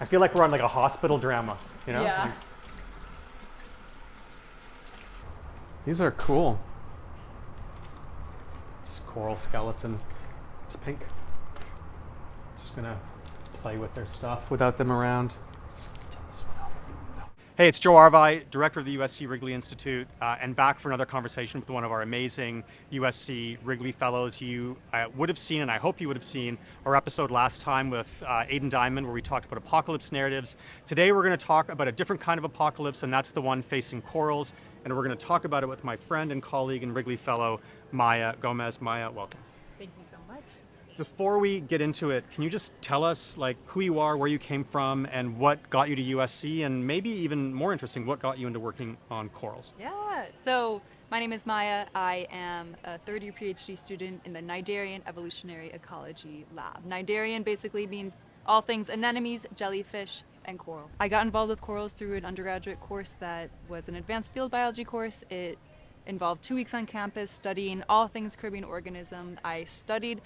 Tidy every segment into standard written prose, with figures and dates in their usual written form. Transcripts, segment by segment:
I feel like we're on like a hospital drama, you know? Yeah. Like, these are cool. This coral skeleton. It's pink. Just gonna play with their stuff without them around. Hey, it's Joe Árvai, director of the USC Wrigley Institute, and back for another conversation with one of our amazing USC Wrigley fellows. You would have seen, and I hope you would have seen, our episode last time with Aidan Diamond, where we talked about apocalypse narratives. Today we're going to talk about a different kind of apocalypse, and that's the one facing corals. And we're going to talk about it with my friend and colleague and Wrigley fellow, Maya Gomez. Maya, welcome. Thank you so much. Before we get into it, can you just tell us like who you are, where you came from, and what got you to USC, and maybe even more interesting, what got you into working on corals? Yeah, so my name is Maya. I am a third-year PhD student in the Cnidarian Evolutionary Ecology Lab. Cnidarian basically means all things anemones, jellyfish, and coral. I got involved with corals through an undergraduate course that was an advanced field biology course. It involved 2 weeks on campus studying all things Caribbean organism. I studied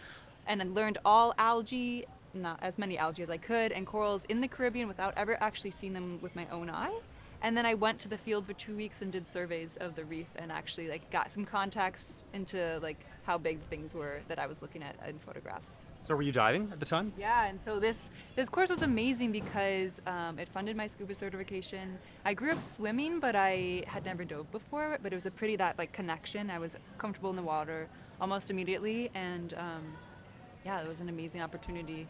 and learned all algae, not as many algae as I could, and corals in the Caribbean without ever actually seeing them with my own eye. And then I went to the field for 2 weeks and did surveys of the reef and actually like got some contacts into like how big things were that I was looking at in photographs. So were you diving at the time? Yeah, and so this course was amazing because it funded my scuba certification. I grew up swimming, but I had never dove before. But it was a pretty that like connection. I was comfortable in the water almost immediately, and yeah, it was an amazing opportunity.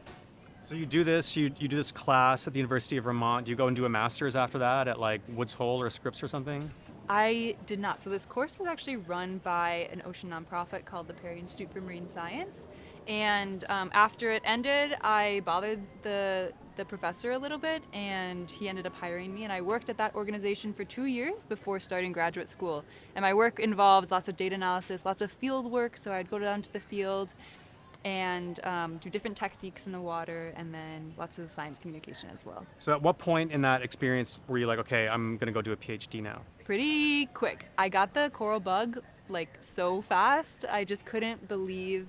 So you do this, you do this class at the University of Vermont. Do you go and do a master's after that at like Woods Hole or Scripps or something? I did not. So this course was actually run by an ocean nonprofit called the Perry Institute for Marine Science. And after it ended, I bothered the professor a little bit, and he ended up hiring me. And I worked at that organization for 2 years before starting graduate school. And my work involved lots of data analysis, lots of field work. So I'd go down to the field and do different techniques in the water, and then lots of science communication as well. So at what point in that experience were you like, okay, I'm going to go do a PhD now? Pretty quick. I got the coral bug like so fast. I just couldn't believe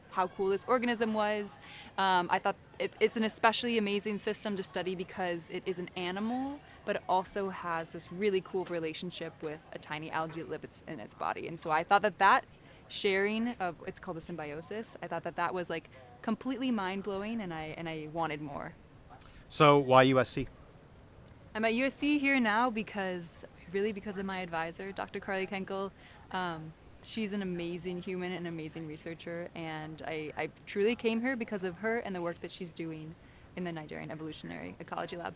how cool this organism was. I thought it's an especially amazing system to study because it is an animal, but it also has this really cool relationship with a tiny algae that lives in its body. And so I thought that sharing of, it's called a symbiosis, I thought that was like completely mind-blowing, and I wanted more. So why USC? I'm at USC here now because of my advisor, Dr. Carly Kenkel. She's an amazing human and amazing researcher, and I truly came here because of her and the work that she's doing in the Cnidarian Evolutionary Ecology Lab.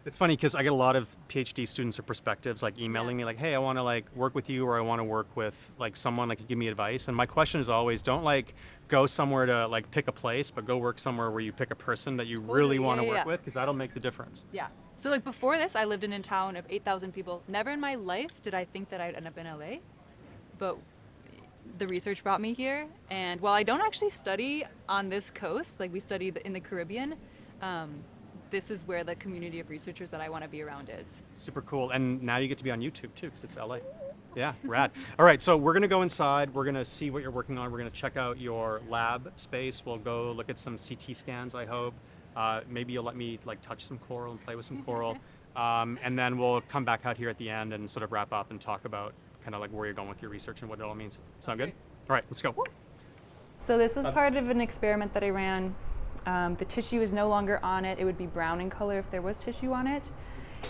It's funny because I get a lot of PhD students or perspectives like emailing me like, hey, I want to like work with you, or I want to work with like someone that could give me advice. And my question is always, don't like go somewhere to like pick a place, but go work somewhere where you pick a person that you really want to work with, because that'll make the difference. Yeah. So like before this, I lived in a town of 8,000 people. Never in my life did I think that I'd end up in LA, but the research brought me here. And while I don't actually study on this coast, like we study in the Caribbean, this is where the community of researchers that I want to be around is. Super cool. And now you get to be on YouTube too, because it's LA. Yeah, rad. All right, so we're going to go inside. We're going to see what you're working on. We're going to check out your lab space. We'll go look at some CT scans, I hope. Maybe you'll let me like touch some coral and play with some coral. And then we'll come back out here at the end and sort of wrap up and talk about kind of like where you're going with your research and what it all means. Sound good? All right, let's go. So this was part of an experiment that I ran. The tissue is no longer on it. It would be brown in color if there was tissue on it.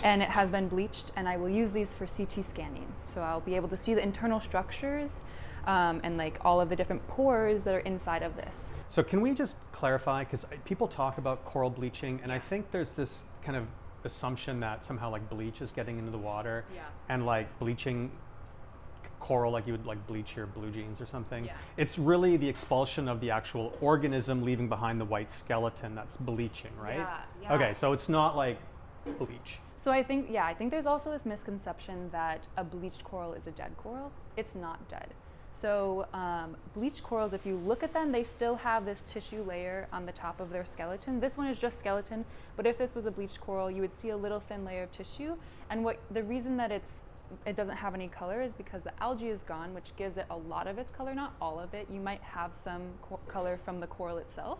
And it has been bleached, and I will use these for CT scanning. So I'll be able to see the internal structures and like all of the different pores that are inside of this. So can we just clarify, because people talk about coral bleaching, and I think there's this kind of assumption that somehow like bleach is getting into the water, and like bleaching coral like you would like bleach your blue jeans or something. It's really the expulsion of the actual organism leaving behind the white skeleton that's bleaching, right? Okay, so it's not like bleach. So I think there's also this misconception that a bleached coral is a dead coral. It's not dead. So bleached corals, if you look at them, they still have this tissue layer on the top of their skeleton. This one is just skeleton, but if this was a bleached coral, you would see a little thin layer of tissue. And the reason that it doesn't have any color is because the algae is gone, which gives it a lot of its color, not all of it. You might have some color from the coral itself,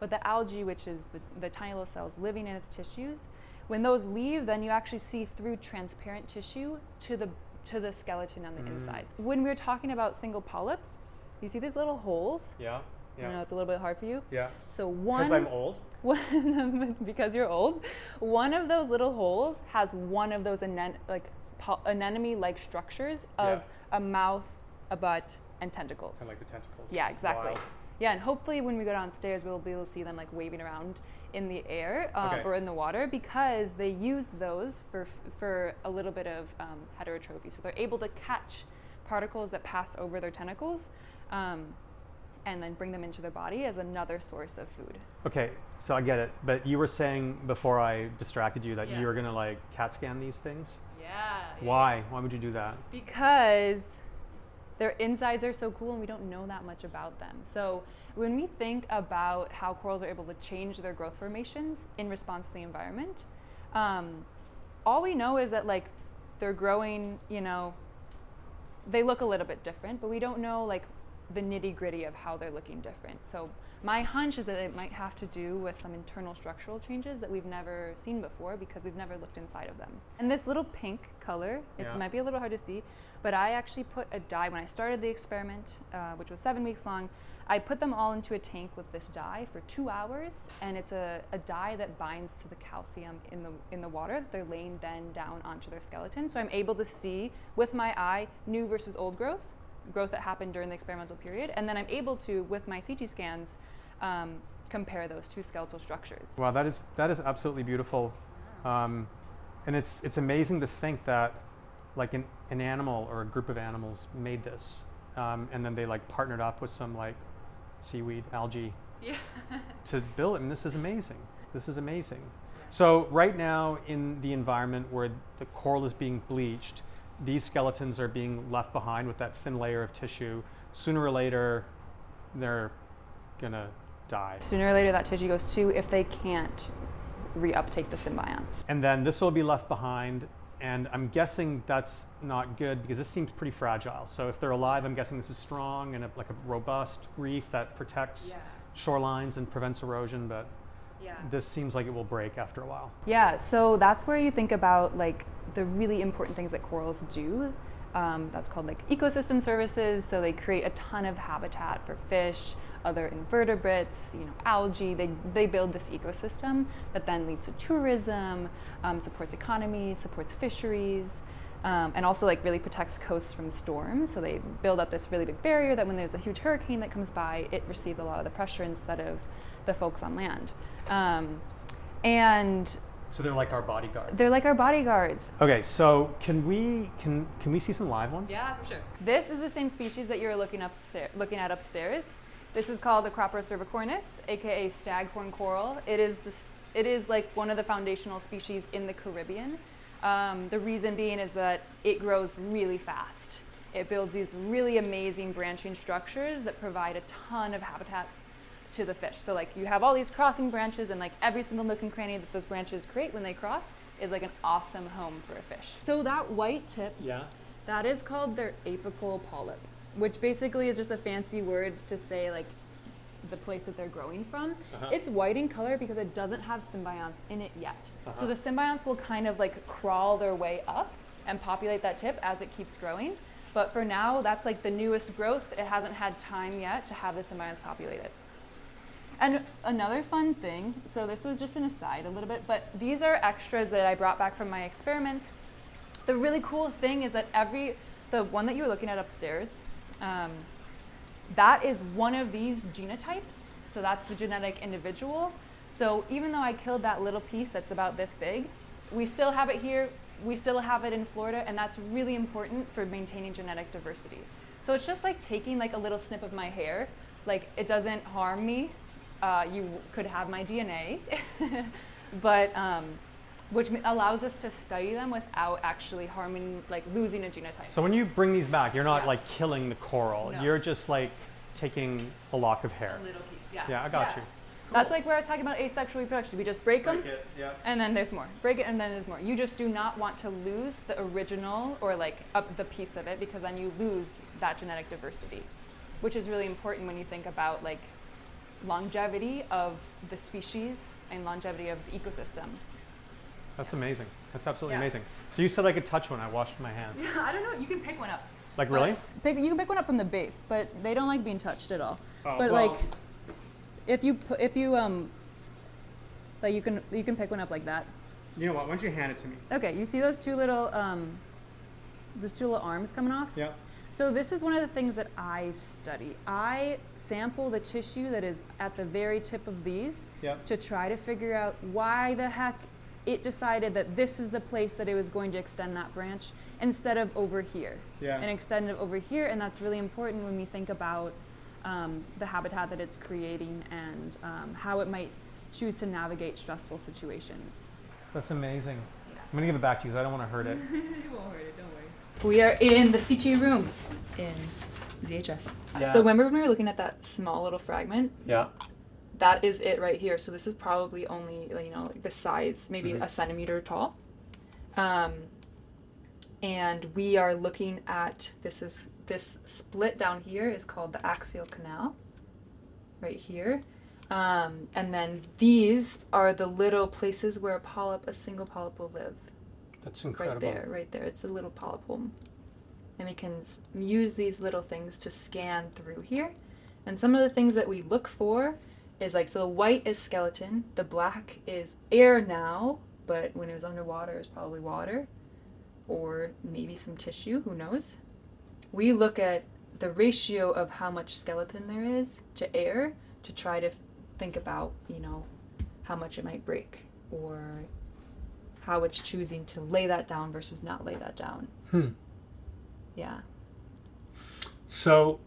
But the algae, which is the tiny little cells living in its tissues, when those leave, then you actually see through transparent tissue to the skeleton on the insides. When we're talking about single polyps, you see these little holes. Yeah. I know it's a little bit hard for you. Yeah. So one. Because I'm old. Because you're old. One of those little holes has one of those anemone-like structures of a mouth, a butt, and tentacles. And like the tentacles. Yeah, exactly. Wow. Yeah, and hopefully when we go downstairs, we'll be able to see them like waving around in the air or in the water, because they use those for a little bit of heterotrophy. So they're able to catch particles that pass over their tentacles and then bring them into their body as another source of food. Okay, so I get it. But you were saying before I distracted you that you were gonna like CAT scan these things? Yeah. Why? Why would you do that? Because their insides are so cool and we don't know that much about them. So when we think about how corals are able to change their growth formations in response to the environment, all we know is that like they're growing, they look a little bit different, but we don't know like the nitty gritty of how they're looking different. So my hunch is that it might have to do with some internal structural changes that we've never seen before because we've never looked inside of them. And this little pink color, it might be a little hard to see, but I actually put a dye, when I started the experiment, which was 7 weeks long, I put them all into a tank with this dye for 2 hours, and it's a dye that binds to the calcium in the water that they're laying then down onto their skeleton. So I'm able to see with my eye new versus old growth that happened during the experimental period, and then I'm able to, with my CT scans, compare those two skeletal structures. Wow, that is absolutely beautiful, and it's amazing to think that like an animal or a group of animals made this, and then they like partnered up with some like seaweed, algae, to build it. And this is amazing. This is amazing. So right now in the environment where the coral is being bleached, these skeletons are being left behind with that thin layer of tissue. Sooner or later, they're gonna die. Sooner or later, that tissue goes too if they can't reuptake the symbionts. And then this will be left behind, and I'm guessing that's not good because this seems pretty fragile. So if they're alive, I'm guessing this is strong and like a robust reef that protects shorelines and prevents erosion, but this seems like it will break after a while. Yeah, so that's where you think about like the really important things that corals do. That's called like ecosystem services. So they create a ton of habitat for fish, other invertebrates, algae. They build this ecosystem that then leads to tourism, supports economies, supports fisheries, and also like really protects coasts from storms. So they build up this really big barrier that when there's a huge hurricane that comes by, it receives a lot of the pressure instead of the folks on land. And so they're like our bodyguards. They're like our bodyguards. Okay, so can we see some live ones? Yeah, for sure. This is the same species that you're looking at upstairs. This is called the Cropper cervicornis, aka staghorn coral. It is like one of the foundational species in the Caribbean. The reason being is that it grows really fast. It builds these really amazing branching structures that provide a ton of habitat to the fish. So like you have all these crossing branches, and like every single nook and cranny that those branches create when they cross is like an awesome home for a fish. So that white tip, that is called their apical polyp, which basically is just a fancy word to say like the place that they're growing from. It's white in color because it doesn't have symbionts in it yet. So the symbionts will kind of like crawl their way up and populate that tip as it keeps growing. But for now, that's like the newest growth. It hasn't had time yet to have the symbionts populate it. And another fun thing, so this was just an aside a little bit, but these are extras that I brought back from my experiment. The really cool thing is that the one that you were looking at upstairs, that is one of these genotypes. So that's the genetic individual. So even though I killed that little piece that's about this big, we still have it here, we still have it in Florida, and that's really important for maintaining genetic diversity. So it's just like taking like a little snip of my hair, like it doesn't harm me. You could have my DNA, but which allows us to study them without actually harming, like losing a genotype. So when you bring these back, you're not like killing the coral. No. You're just like taking a lock of hair. A little piece, Yeah, I got you. Cool. That's like where I was talking about asexual reproduction. We just break them, and then there's more. Break it, and then there's more. You just do not want to lose the original or like the piece of it, because then you lose that genetic diversity, which is really important when you think about like longevity of the species and longevity of the ecosystem. That's amazing. That's absolutely Yeah. amazing. So you said I could touch one. I washed my hands. I don't know. You can pick one up. Like really? You can pick one up from the base, but they don't like being touched at all. Oh, but well- like, if you like you can pick one up like that. You know what? Why don't you hand it to me? Okay, you see those two little arms coming off? Yeah. So this is one of the things that I study. I sample the tissue that is at the very tip of these Yep. to try to figure out why the heck it decided that this is the place that it was going to extend that branch instead of over here. Yeah. And extend it over here, and that's really important when we think about the habitat that it's creating and how it might choose to navigate stressful situations. That's amazing. I'm gonna give it back to you because I don't want to hurt it. It won't hurt it, don't worry. We are in the CT room in ZHS. Yeah. So remember when we were looking at that small little fragment? Yeah. That is it right here. So this is probably only, like the size, maybe Mhm. a centimeter tall. And we are looking at, this split down here is called the axial canal, right here. And then these are the little places where a single polyp will live. That's incredible. Right there. It's a little polyp home. And we can use these little things to scan through here. And some of the things that we look for is so the white is skeleton, the black is air now, but when it was underwater, it was probably water, or maybe some tissue, who knows. We look at the ratio of how much skeleton there is to air to try to think about, how much it might break, or how it's choosing to lay that down versus not lay that down. Yeah. So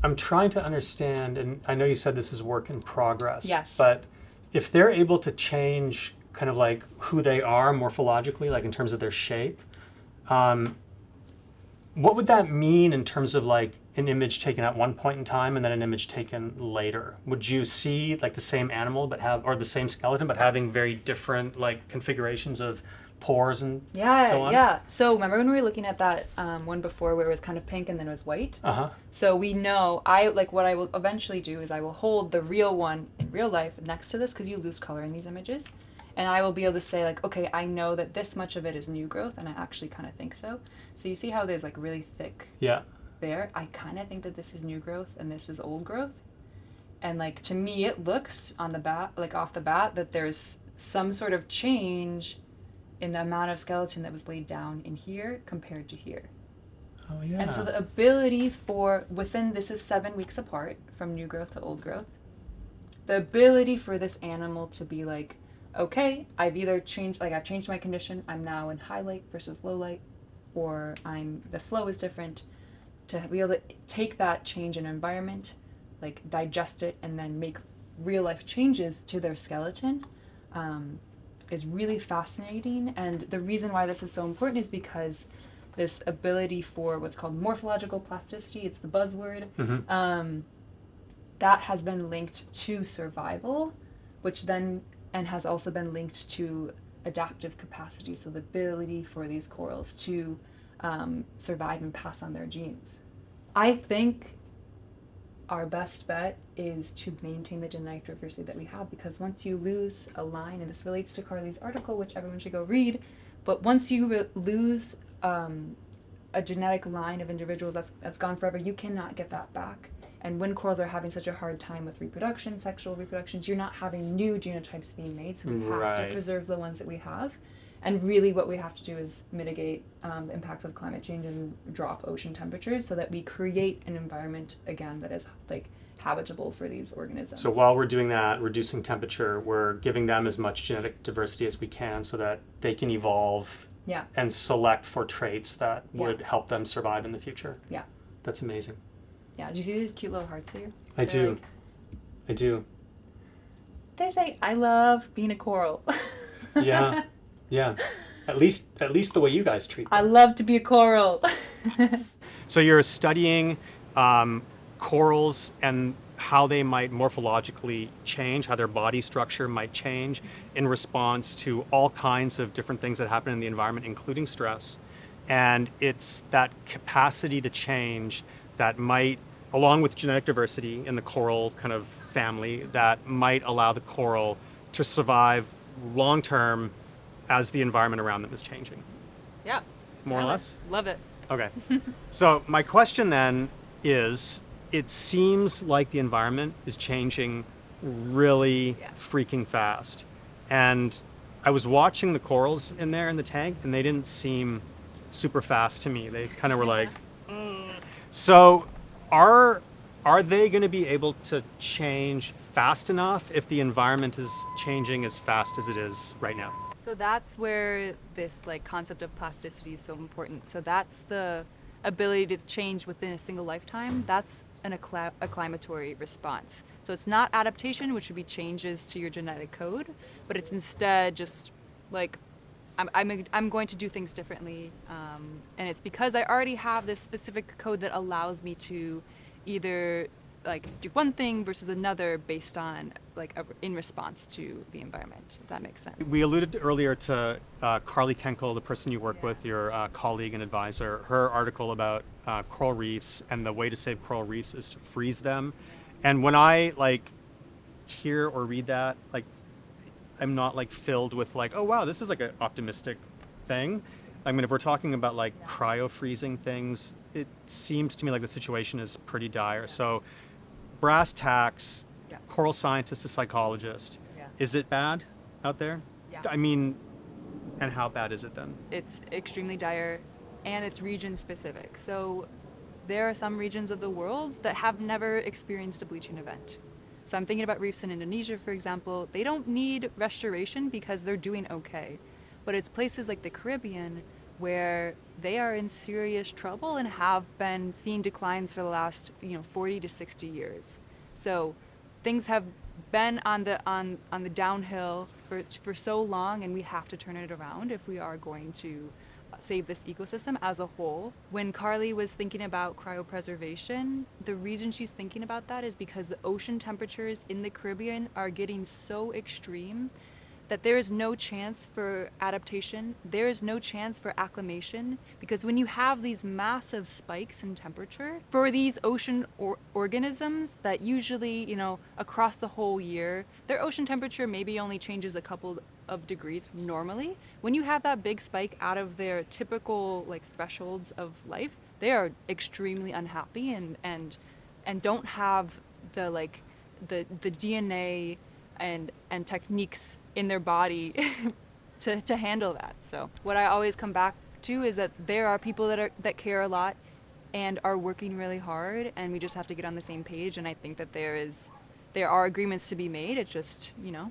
I'm trying to understand, and I know you said this is work in progress. Yes. But if they're able to change kind of like who they are morphologically, like in terms of their shape, what would that mean in terms of like an image taken at one point in time and then an image taken later? Would you see like the same animal or the same skeleton but having very different like configurations of pores and so on? Yeah. So remember when we were looking at that one before where it was kind of pink and then it was white? Uh-huh. So we know, what I will eventually do is I will hold the real one in real life next to this, because you lose color in these images. And I will be able to say okay, I know that this much of it is new growth, and I actually kind of think so. So you see how there's really thick Yeah. there? I kind of think that this is new growth and this is old growth. And to me, it looks on the bat, off the bat, that there's some sort of change in the amount of skeleton that was laid down in here compared to here. Oh yeah. And so the ability this is 7 weeks apart from new growth to old growth. The ability for this animal to be okay, I've either changed my condition, I'm now in high light versus low light, or the flow is different, to be able to take that change in environment, digest it, and then make real life changes to their skeleton, is really fascinating. And the reason why this is so important is because this ability for what's called morphological plasticity, it's the buzzword, that has been linked to survival, and has also been linked to adaptive capacity, so the ability for these corals to survive and pass on their genes. I think our best bet is to maintain the genetic diversity that we have, because once you lose a line, and this relates to Carly's article, which everyone should go read, but once you lose a genetic line of individuals that's gone forever, you cannot get that back. And when corals are having such a hard time with reproduction, sexual reproductions, you're not having new genotypes being made, so we have to preserve the ones that we have. And really what we have to do is mitigate the impacts of climate change and drop ocean temperatures so that we create an environment, again, that is habitable for these organisms. So while we're doing that, reducing temperature, we're giving them as much genetic diversity as we can so that they can evolve and select for traits that would help them survive in the future. Yeah. That's amazing. Yeah, did you see these cute little hearts here? I do. They say, I love being a coral. Yeah. At least the way you guys treat them. I love to be a coral. So you're studying corals and how they might morphologically change, how their body structure might change in response to all kinds of different things that happen in the environment, including stress. And it's that capacity to change that might along with genetic diversity in the coral kind of family, that might allow the coral to survive long term as the environment around them is changing. Yeah. More or less? Love it. Okay. So my question then is, it seems like the environment is changing really freaking fast. And I was watching the corals in there in the tank, and they didn't seem super fast to me. They kind of were like, so are they going to be able to change fast enough if the environment is changing as fast as it is right now? So that's where this like concept of plasticity is so important. So that's the ability to change within a single lifetime. That's an acclimatory response. So it's not adaptation, which would be changes to your genetic code, but it's instead just like I'm going to do things differently, and it's because I already have this specific code that allows me to either like do one thing versus another based on like in response to the environment, if that makes sense. We alluded earlier to Carly Kenkel, the person you work with, your colleague and advisor. Her article about coral reefs, and the way to save coral reefs is to freeze them. And when I like hear or read that, like I'm not like filled with like, oh wow, this is like an optimistic thing. I mean, if we're talking about like cryo freezing things, it seems to me like the situation is pretty dire. So brass tacks, coral scientist, a psychologist. Is it bad out there? Yeah. I mean, and how bad is it then? It's extremely dire, and it's region specific. So there are some regions of the world that have never experienced a bleaching event. So I'm thinking about reefs in Indonesia, for example. They don't need restoration because they're doing okay. But it's places like the Caribbean where they are in serious trouble and have been seeing declines for the last 40 to 60 years. So things have been on the downhill for so long, and we have to turn it around if we are going to save this ecosystem as a whole. When Carly was thinking about cryopreservation, the reason she's thinking about that is because the ocean temperatures in the Caribbean are getting so extreme that there is no chance for adaptation, there is no chance for acclimation, because when you have these massive spikes in temperature for these ocean organisms that usually, across the whole year, their ocean temperature maybe only changes a couple of degrees normally. When you have that big spike out of their typical like thresholds of life, they are extremely unhappy and don't have the DNA and techniques in their body to handle that. So what I always come back to is that there are people that care a lot and are working really hard, and we just have to get on the same page. And I think that there are agreements to be made. It's just we're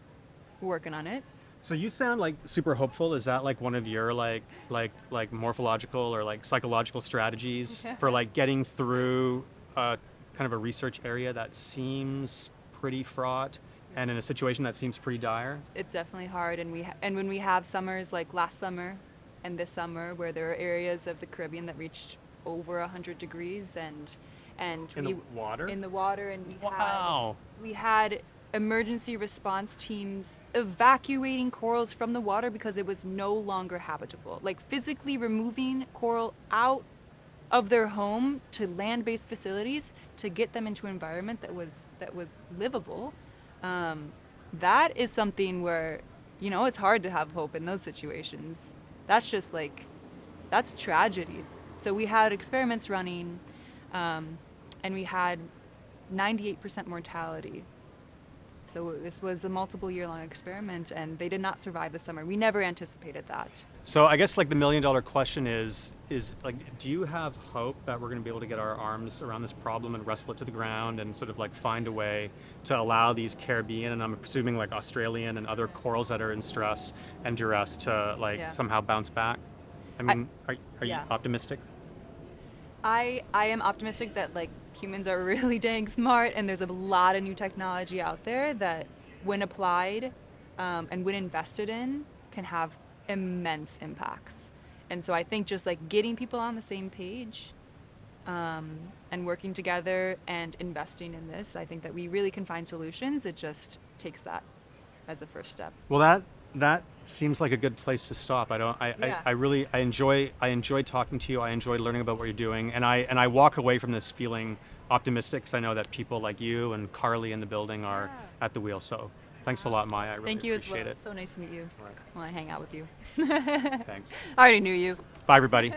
working on it. So you sound like super hopeful. Is that like one of your like morphological or like psychological strategies for like getting through kind of a research area that seems pretty fraught and in a situation that seems pretty dire? It's definitely hard, and when we have summers like last summer and this summer where there are areas of the Caribbean that reached over 100 degrees and in the water, and we had emergency response teams evacuating corals from the water because it was no longer habitable, like physically removing coral out of their home to land-based facilities to get them into an environment that was livable. That is something where it's hard to have hope in those situations. That's just that's tragedy. So we had experiments running, and we had 98% mortality. So this was a multiple year-long experiment, and they did not survive the summer. We never anticipated that. So I guess like the $1 million question is like, do you have hope that we're going to be able to get our arms around this problem and wrestle it to the ground and sort of like find a way to allow these Caribbean, and I'm presuming like Australian and other corals that are in stress and duress to like somehow bounce back? I mean, are you optimistic? I am optimistic that like humans are really dang smart, and there's a lot of new technology out there that when applied and when invested in can have immense impacts. And so I think just like getting people on the same page and working together and investing in this, I think that we really can find solutions. It just takes that as the first step. Well, that seems like a good place to stop. I enjoy talking to you. I enjoy learning about what you're doing, and I walk away from this feeling optimistic because I know that people like you and Carly in the building are at the wheel. So thanks a lot, Maya. I really Thank you as well. appreciate it. So nice to meet you. Right. I want to hang out with you. Thanks. I already knew you. Bye, everybody.